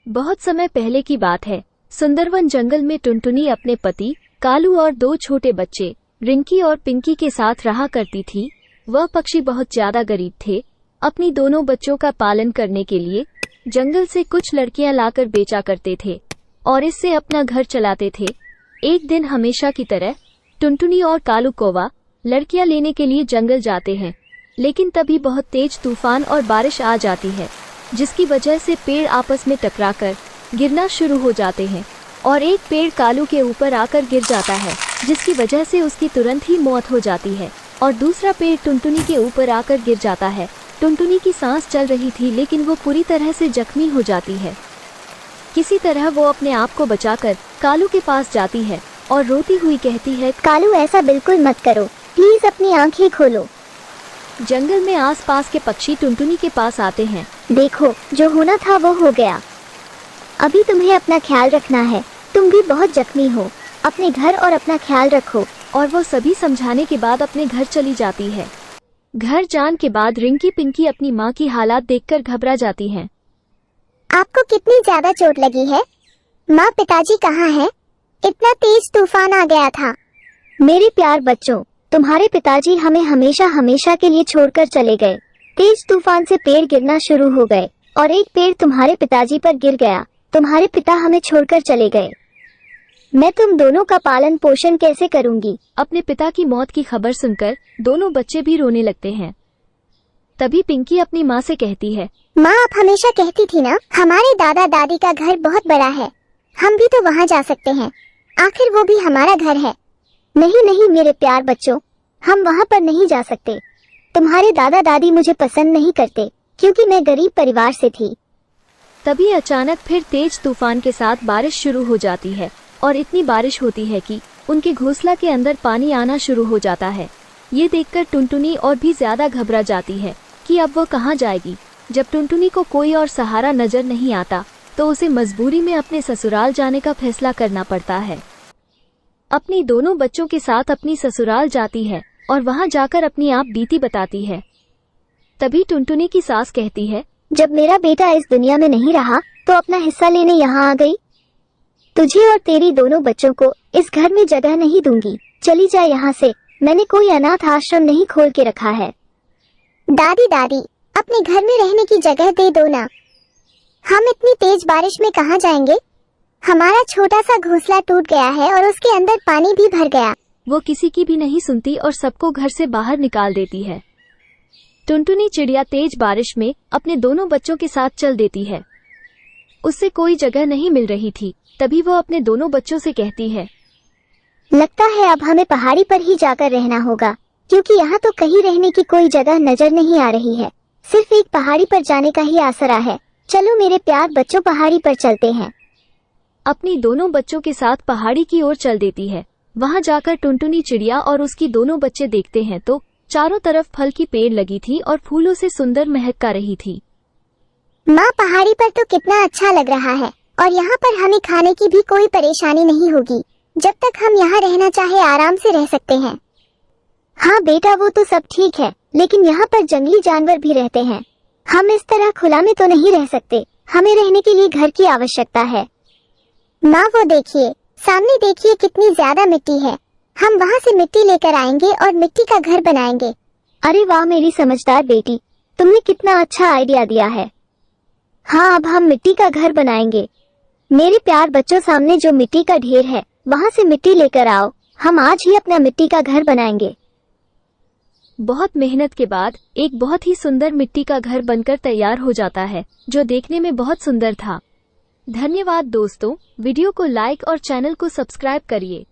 बहुत समय पहले की बात है। सुंदरवन जंगल में टुनटुनी अपने पति कालू और दो छोटे बच्चे रिंकी और पिंकी के साथ रहा करती थी। वह पक्षी बहुत ज्यादा गरीब थे। अपनी दोनों बच्चों का पालन करने के लिए जंगल से कुछ लड़कियां लाकर बेचा करते थे और इससे अपना घर चलाते थे। एक दिन हमेशा की तरह टुनटुनी और कालू कौवा लड़कियां लेने के लिए जंगल जाते हैं, लेकिन तभी बहुत तेज तूफान और बारिश आ जाती है, जिसकी वजह से पेड़ आपस में टकराकर गिरना शुरू हो जाते हैं और एक पेड़ कालू के ऊपर आकर गिर जाता है, जिसकी वजह से उसकी तुरंत ही मौत हो जाती है और दूसरा पेड़ टुनटुनी के ऊपर आकर गिर जाता है। टुनटुनी की सांस चल रही थी, लेकिन वो पूरी तरह से जख्मी हो जाती है। किसी तरह वो अपने आप को बचाकर कालू के पास जाती है और रोती हुई कहती है, कालू ऐसा बिल्कुल मत करो, प्लीज अपनी आंखें खोलो। जंगल में आसपास के पक्षी टुनटुनी के पास आते हैं। देखो, जो होना था वो हो गया। अभी तुम्हें अपना ख्याल रखना है, तुम भी बहुत जख्मी हो। अपने घर और अपना ख्याल रखो। और वो सभी समझाने के बाद अपने घर चली जाती है। घर जाने के बाद रिंकी पिंकी अपनी माँ की हालात देखकर घबरा जाती हैं। आपको कितनी ज्यादा चोट लगी है? माँ, पिताजी कहाँ हैं? इतना तेज तूफान आ गया था। मेरे प्यार बच्चों, तुम्हारे पिताजी हमें हमेशा के लिए छोड़कर चले गए। तेज तूफान से पेड़ गिरना शुरू हो गए और एक पेड़ तुम्हारे पिताजी पर गिर गया। तुम्हारे पिता हमें छोड़कर चले गए। मैं तुम दोनों का पालन पोषण कैसे करूंगी? अपने पिता की मौत की खबर सुनकर दोनों बच्चे भी रोने लगते हैं। तभी पिंकी अपनी माँ से कहती है, माँ, आप हमेशा कहती थी ना, हमारे दादा दादी का घर बहुत बड़ा है, हम भी तो वहाँ जा सकते हैं। आखिर वो भी हमारा घर है। नहीं मेरे प्यार बच्चों, हम वहाँ पर नहीं जा सकते। तुम्हारे दादा दादी मुझे पसंद नहीं करते, क्योंकि मैं गरीब परिवार से थी। तभी अचानक फिर तेज तूफान के साथ बारिश शुरू हो जाती है और इतनी बारिश होती है कि उनके घोंसला के अंदर पानी आना शुरू हो जाता है। ये देखकर टुनटुनी और भी ज्यादा घबरा जाती है कि अब वो कहाँ जाएगी। जब टुनटुनी को कोई और सहारा नजर नहीं आता तो उसे मजबूरी में अपने ससुराल जाने का फैसला करना पड़ता है। अपनी दोनों बच्चों के साथ अपनी ससुराल जाती है और वहाँ जाकर अपनी आप बीती बताती है। तभी टुनटुनी की सास कहती है, जब मेरा बेटा इस दुनिया में नहीं रहा तो अपना हिस्सा लेने यहाँ आ गई। तुझे और तेरी दोनों बच्चों को इस घर में जगह नहीं दूंगी। चली जा यहाँ से। मैंने कोई अनाथ आश्रम नहीं खोल के रखा है। दादी, अपने घर में रहने की जगह दे दो ना। हम इतनी तेज बारिश में कहाँ जाएंगे? हमारा छोटा सा घोंसला टूट गया है और उसके अंदर पानी भी भर गया। वो किसी की भी नहीं सुनती और सबको घर से बाहर निकाल देती है। टुनटुनी चिड़िया तेज बारिश में अपने दोनों बच्चों के साथ चल देती है। उससे कोई जगह नहीं मिल रही थी। तभी वो अपने दोनों बच्चों से कहती है, लगता है अब हमें पहाड़ी पर ही जाकर रहना होगा, क्योंकि यहाँ तो कहीं रहने की कोई जगह नजर नहीं आ रही है। सिर्फ एक पहाड़ी पर जाने का ही आसरा है। चलो मेरे प्यार बच्चों, पहाड़ी पर चलते हैं। अपनी दोनों बच्चों के साथ पहाड़ी की ओर चल देती है। वहाँ जाकर टुनटुनी चिड़िया और उसकी दोनों बच्चे देखते हैं तो चारों तरफ फल की पेड़ लगी थी और फूलों से सुंदर महक आ रही थी। माँ, पहाड़ी पर तो कितना अच्छा लग रहा है और यहाँ पर हमें खाने की भी कोई परेशानी नहीं होगी। जब तक हम यहाँ रहना चाहे आराम से रह सकते हैं। हाँ बेटा, वो तो सब ठीक है, लेकिन यहाँ पर जंगली जानवर भी रहते हैं। हम इस तरह खुला में तो नहीं रह सकते। हमें रहने के लिए घर की आवश्यकता है। माँ, वो देखिए, सामने देखिए कितनी ज्यादा मिट्टी है। हम वहाँ से मिट्टी लेकर आएंगे और मिट्टी का घर बनाएंगे। अरे वाह मेरी समझदार बेटी, तुमने कितना अच्छा आइडिया दिया है। हाँ, अब हम मिट्टी का घर बनाएंगे। मेरे प्यार बच्चों, सामने जो मिट्टी का ढेर है वहाँ से मिट्टी लेकर आओ। हम आज ही अपना मिट्टी का घर बनाएंगे। बहुत मेहनत के बाद एक बहुत ही सुंदर मिट्टी का घर बनकर तैयार हो जाता है, जो देखने में बहुत सुंदर था। धन्यवाद दोस्तों, वीडियो को लाइक और चैनल को सब्सक्राइब करिए।